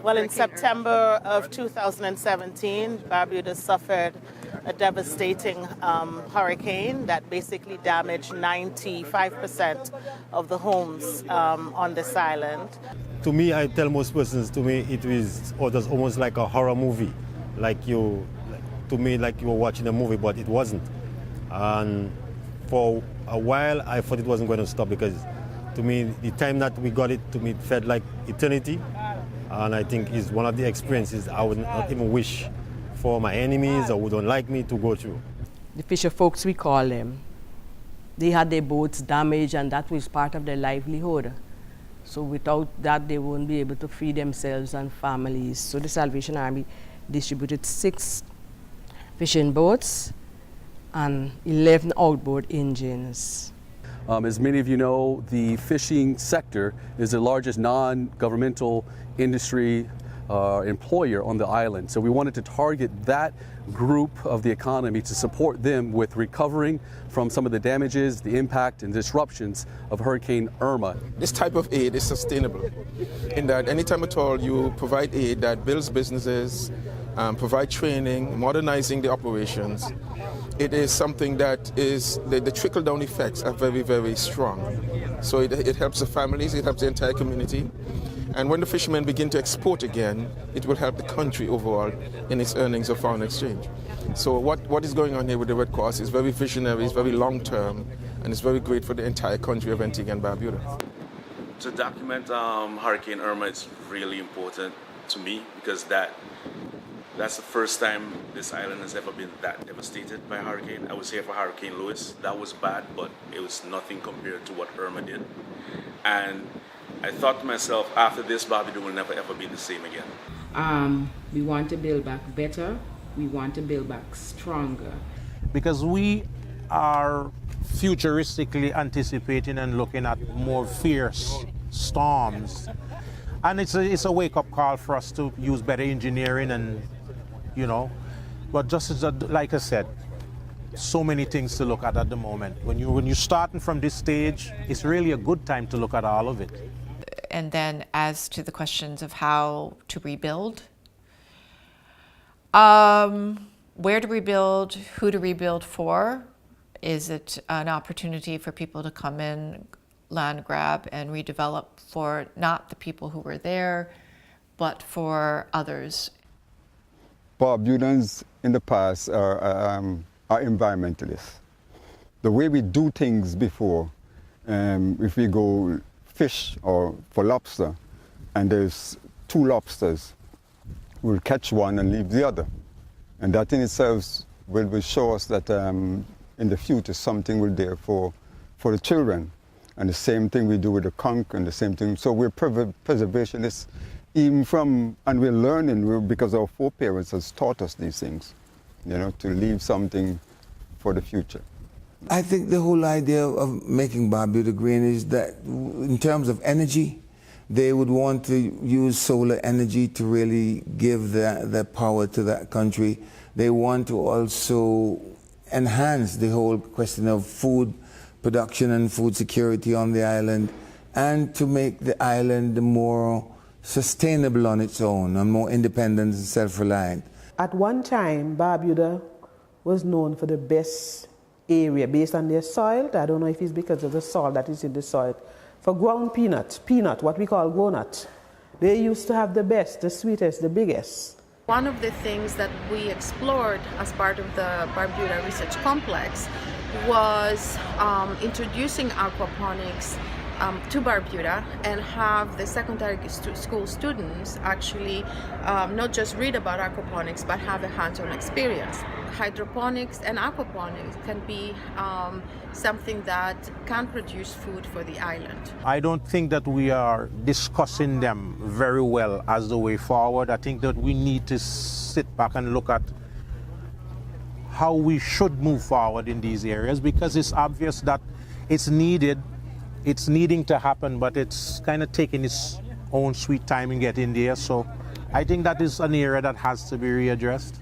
Well, in September of 2017, Barbuda suffered a devastating hurricane that basically damaged 95% of the homes on this island. To me, I tell most persons, to me it was almost like a horror movie. To me, like you were watching a movie, but it wasn't. And for a while, I thought it wasn't going to stop because to me, the time that we got it, to me, it felt like eternity. And I think it's one of the experiences I would not even wish for my enemies or who don't like me to go through. The fisher folks, we call them, they had their boats damaged and that was part of their livelihood. So without that, they won't be able to feed themselves and families. So the Salvation Army distributed 6 fishing boats and 11 outboard engines. As many of you know, the fishing sector is the largest non-governmental industry employer on the island. So we wanted to target that group of the economy to support them with recovering from some of the damages, the impact and disruptions of Hurricane Irma. This type of aid is sustainable in that anytime at all you provide aid that builds businesses, provide training, modernizing the operations, it is something that is, the trickle-down effects are very, very strong. So it helps the families, it helps the entire community. And when the fishermen begin to export again, it will help the country overall in its earnings of foreign exchange. So what is going on here with the Red Cross is very visionary, it's very long-term, and it's very great for the entire country of Antigua and Barbuda. To document Hurricane Irma is really important to me because that's the first time this island has ever been that devastated by a hurricane. I was here for Hurricane Lewis. That was bad, but it was nothing compared to what Irma did. And I thought to myself, after this, Barbuda will never ever be the same again. We want to build back better. We want to build back stronger. Because we are futuristically anticipating and looking at more fierce storms. And it's a wake-up call for us to use better engineering and, but just as like I said, so many things to look at the moment. When you're starting from this stage, it's really a good time to look at all of it. And then as to the questions of how to rebuild, where to rebuild, who to rebuild for, is it an opportunity for people to come in, land grab and redevelop for not the people who were there, but for others? Barbudans in the past are environmentalists. The way we do things before, if we go fish or for lobster, and there's 2 lobsters, we'll catch one and leave the other. And that in itself will show us that in the future something will be there for the children. And the same thing we do with the conch and the same thing. So we're preservationists even and we're learning because our foreparents has taught us these things, to leave something for the future. I think the whole idea of making Barbuda green is that in terms of energy, they would want to use solar energy to really give that power to that country. They want to also enhance the whole question of food production and food security on the island, and to make the island more sustainable on its own and more independent and self-reliant. At one time, Barbuda was known for the best area based on their soil. I don't know if it's because of the salt that is in the soil. For ground peanut, what we call groundnut, they used to have the best, the sweetest, the biggest. One of the things that we explored as part of the Barbuda Research Complex was introducing aquaponics to Barbuda and have the secondary school students actually not just read about aquaponics but have a hands-on experience. Hydroponics and aquaponics can be something that can produce food for the island. I don't think that we are discussing them very well as the way forward. I think that we need to sit back and look at how we should move forward in these areas, because it's obvious that it's needing to happen, but it's kind of taking its own sweet time in getting there. So I think that is an area that has to be readdressed.